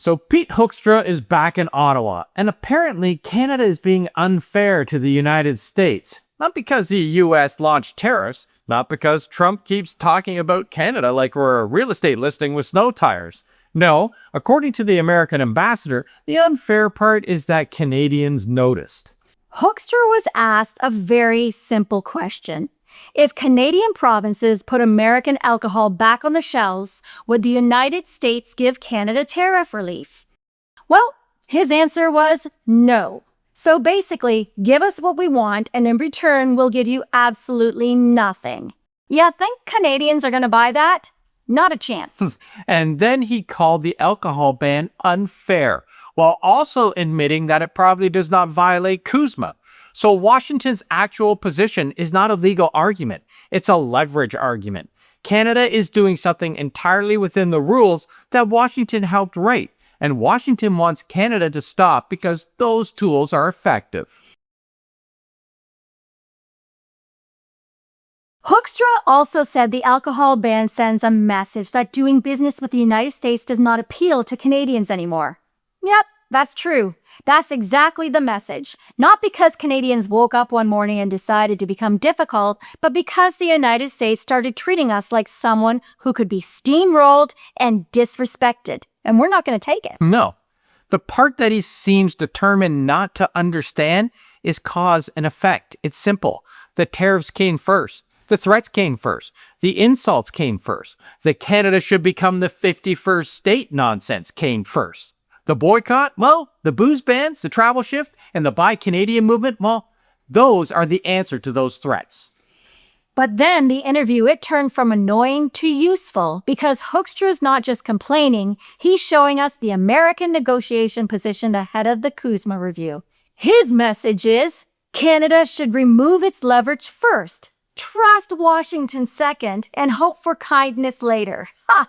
So Pete Hoekstra is back in Ottawa, and apparently Canada is being unfair to the United States. Not because the US launched tariffs, not because Trump keeps talking about Canada like we're a real estate listing with snow tires. No, according to the American ambassador, the unfair part is that Canadians noticed. Hoekstra was asked a very simple question. If Canadian provinces put American alcohol back on the shelves, would the United States give Canada tariff relief? Well, his answer was no. So basically, give us what we want, and in return, we'll give you absolutely nothing. Yeah, think Canadians are going to buy that? Not a chance. And then he called the alcohol ban unfair, while also admitting that it probably does not violate CUSMA. So Washington's actual position is not a legal argument, it's a leverage argument. Canada is doing something entirely within the rules that Washington helped write, and Washington wants Canada to stop because those tools are effective. Hoekstra also said the alcohol ban sends a message that doing business with the United States does not appeal to Canadians anymore. Yep, that's true. That's exactly the message. Not because Canadians woke up one morning and decided to become difficult, but because the United States started treating us like someone who could be steamrolled and disrespected. And we're not going to take it. No. The part that he seems determined not to understand is cause and effect. It's simple. The tariffs came first. The threats came first. The insults came first. The Canada should become the 51st state nonsense came first. The boycott? Well, the booze bans, the travel shift, and the Buy Canadian movement? Well, those are the answer to those threats. But then the interview, it turned from annoying to useful because Hoekstra's not just complaining, he's showing us the American negotiation position ahead of the CUSMA review. His message is, Canada should remove its leverage first, trust Washington second, and hope for kindness later. Ha!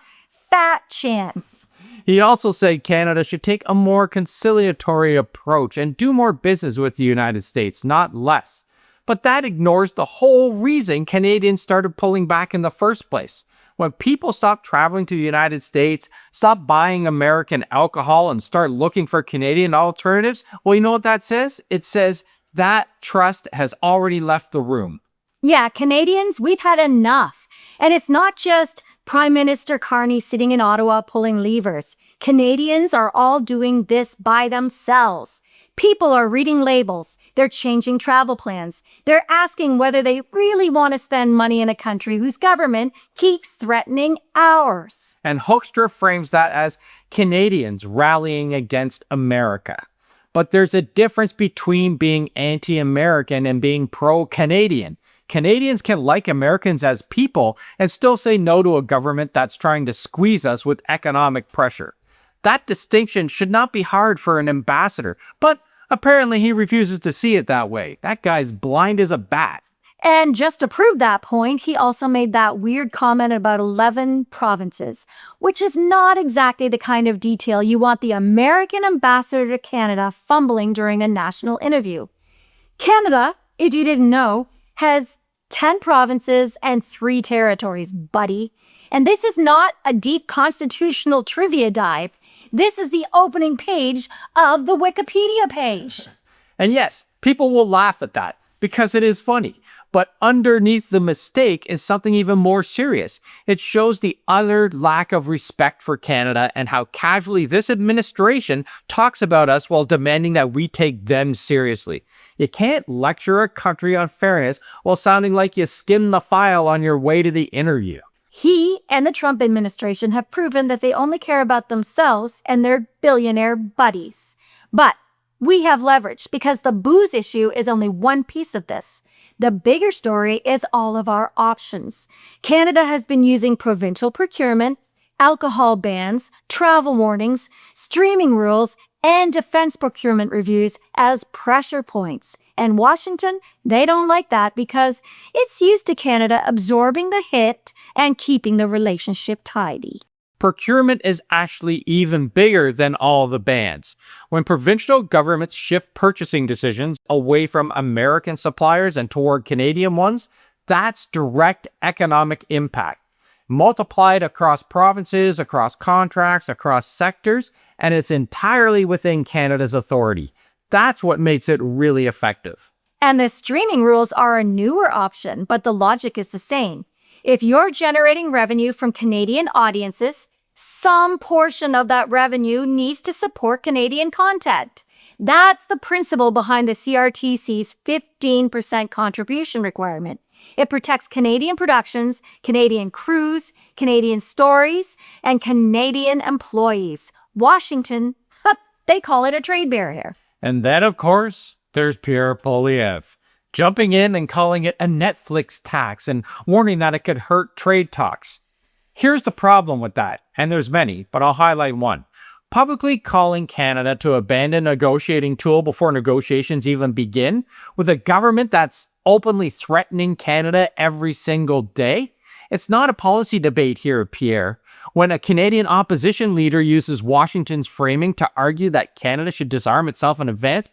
Fat chance. He also said Canada should take a more conciliatory approach and do more business with the United States, not less. But that ignores the whole reason Canadians started pulling back in the first place. When people stop traveling to the United States, stop buying American alcohol, and start looking for Canadian alternatives, well, you know what that says? It says that trust has already left the room. Yeah, Canadians, we've had enough. And it's not just Prime Minister Carney sitting in Ottawa pulling levers. Canadians are all doing this by themselves. People are reading labels. They're changing travel plans. They're asking whether they really want to spend money in a country whose government keeps threatening ours. And Hoekstra frames that as Canadians rallying against America. But there's a difference between being anti-American and being pro-Canadian. Canadians can like Americans as people and still say no to a government that's trying to squeeze us with economic pressure. That distinction should not be hard for an ambassador, but apparently he refuses to see it that way. That guy's blind as a bat. And just to prove that point, he also made that weird comment about 11 provinces, which is not exactly the kind of detail you want the American ambassador to Canada fumbling during a national interview. Canada, if you didn't know, has 10 provinces and 3 territories, buddy. And this is not a deep constitutional trivia dive. This is the opening page of the Wikipedia page. And yes, people will laugh at that because it is funny. But underneath the mistake is something even more serious. It shows the utter lack of respect for Canada and how casually this administration talks about us while demanding that we take them seriously. You can't lecture a country on fairness while sounding like you skimmed the file on your way to the interview. He and the Trump administration have proven that they only care about themselves and their billionaire buddies. But we have leverage because the booze issue is only one piece of this. The bigger story is all of our options. Canada has been using provincial procurement, alcohol bans, travel warnings, streaming rules, and defense procurement reviews as pressure points. And Washington, they don't like that because it's used to Canada absorbing the hit and keeping the relationship tidy. Procurement is actually even bigger than all the bans. When provincial governments shift purchasing decisions away from American suppliers and toward Canadian ones, that's direct economic impact. multiplied across provinces, across contracts, across sectors, and it's entirely within Canada's authority. That's what makes it really effective. And the streaming rules are a newer option, but the logic is the same. If you're generating revenue from Canadian audiences, some portion of that revenue needs to support Canadian content. That's the principle behind the CRTC's 15% contribution requirement. It protects Canadian productions, Canadian crews, Canadian stories, and Canadian employees. Washington, they call it a trade barrier. And then, of course, there's Pierre Poilievre, jumping in and calling it a Netflix tax and warning that it could hurt trade talks. Here's the problem with that, and there's many, but I'll highlight one. Publicly calling Canada to abandon a negotiating tool before negotiations even begin, with a government that's openly threatening Canada every single day? It's not a policy debate here, Pierre. When a Canadian opposition leader uses Washington's framing to argue that Canada should disarm itself in advance,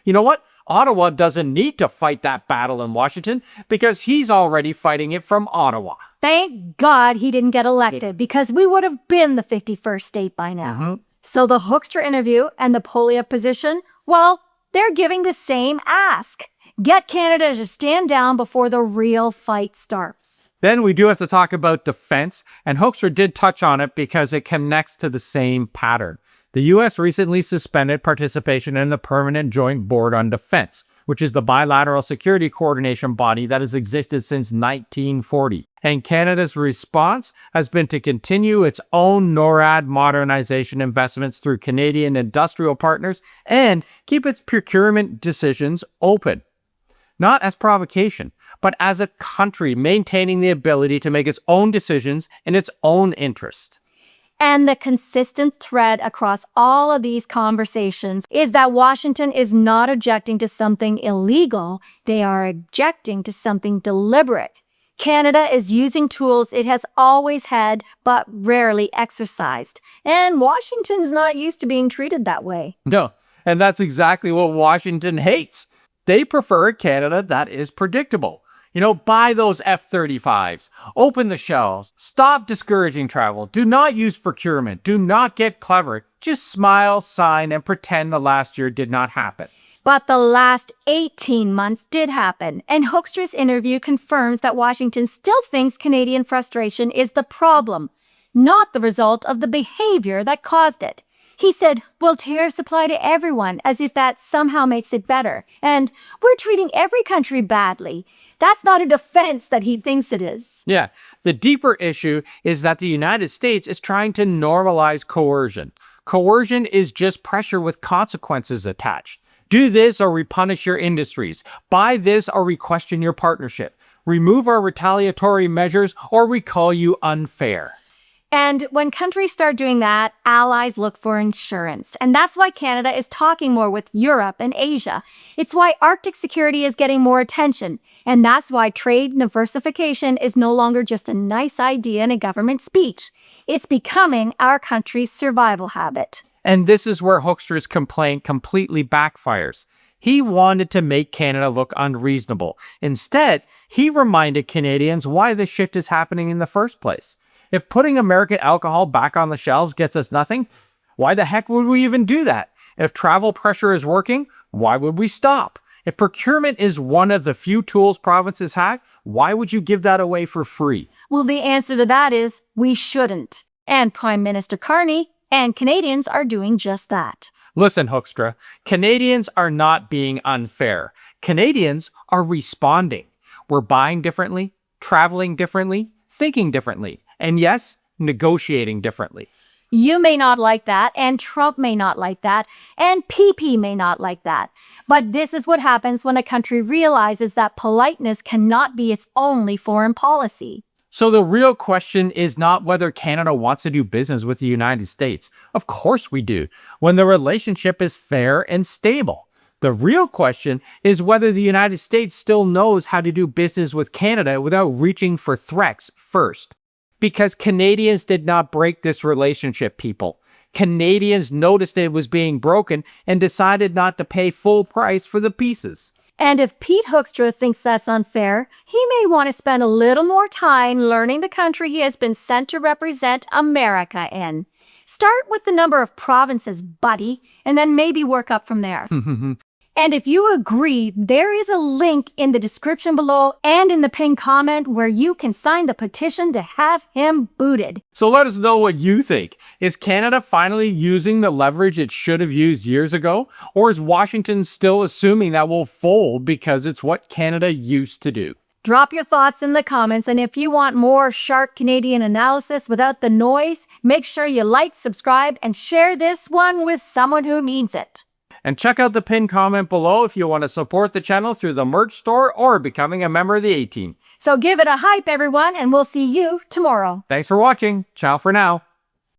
you know what? Ottawa doesn't need to fight that battle in Washington because he's already fighting it from Ottawa. Thank God he didn't get elected, because we would have been the 51st state by now. So the Hoekstra interview and the Poilievre position, well, they're giving the same ask. Get Canada to stand down before the real fight starts. Then we do have to talk about defense, and Hoekstra did touch on it because it connects to the same pattern. The U.S. recently suspended participation in the Permanent Joint Board on Defense, which is the bilateral security coordination body that has existed since 1940. And Canada's response has been to continue its own NORAD modernization investments through Canadian industrial partners and keep its procurement decisions open. Not as provocation, but as a country maintaining the ability to make its own decisions in its own interest. And the consistent thread across all of these conversations is that Washington is not objecting to something illegal. They are objecting to something deliberate. Canada is using tools it has always had but rarely exercised. And Washington's not used to being treated that way. No, and that's exactly what Washington hates. They prefer a Canada that is predictable. Buy those F-35s, open the shelves, stop discouraging travel, do not use procurement, do not get clever, just smile, sign, and pretend the last year did not happen. But the last 18 months did happen, and Hoekstra's interview confirms that Washington still thinks Canadian frustration is the problem, not the result of the behavior that caused it. He said, well, tariffs apply to everyone, as if that somehow makes it better. And we're treating every country badly. That's not a defense that he thinks it is. Yeah, the deeper issue is that the United States is trying to normalize coercion. Coercion is just pressure with consequences attached. Do this or we punish your industries. Buy this or we question your partnership. Remove our retaliatory measures or we call you unfair. And when countries start doing that, allies look for insurance. And that's why Canada is talking more with Europe and Asia. It's why Arctic security is getting more attention. And that's why trade diversification is no longer just a nice idea in a government speech. It's becoming our country's survival habit. And this is where Hoekstra's complaint completely backfires. He wanted to make Canada look unreasonable. Instead, he reminded Canadians why this shift is happening in the first place. If putting American alcohol back on the shelves gets us nothing, why the heck would we even do that? If travel pressure is working, why would we stop? If procurement is one of the few tools provinces have, why would you give that away for free? Well, the answer to that is we shouldn't. And Prime Minister Carney and Canadians are doing just that. Listen, Hoekstra, Canadians are not being unfair. Canadians are responding. We're buying differently, traveling differently, thinking differently. And yes, negotiating differently. You may not like that, and Trump may not like that, and PP may not like that. But this is what happens when a country realizes that politeness cannot be its only foreign policy. So the real question is not whether Canada wants to do business with the United States. Of course we do, when the relationship is fair and stable. The real question is whether the United States still knows how to do business with Canada without reaching for threats first. Because Canadians did not break this relationship, people. Canadians noticed it was being broken and decided not to pay full price for the pieces. And if Pete Hoekstra thinks that's unfair, he may want to spend a little more time learning the country he has been sent to represent America in. Start with the number of provinces, buddy, and then maybe work up from there. And if you agree, there is a link in the description below and in the pinned comment where you can sign the petition to have him booted. So let us know what you think. Is Canada finally using the leverage it should have used years ago? Or is Washington still assuming that will fold because it's what Canada used to do? Drop your thoughts in the comments, and if you want more sharp Canadian analysis without the noise, make sure you like, subscribe, and share this one with someone who needs it. And check out the pinned comment below if you want to support the channel through the merch store or becoming a member of the A-Team. So give it a hype, everyone, and we'll see you tomorrow. Thanks for watching. Ciao for now.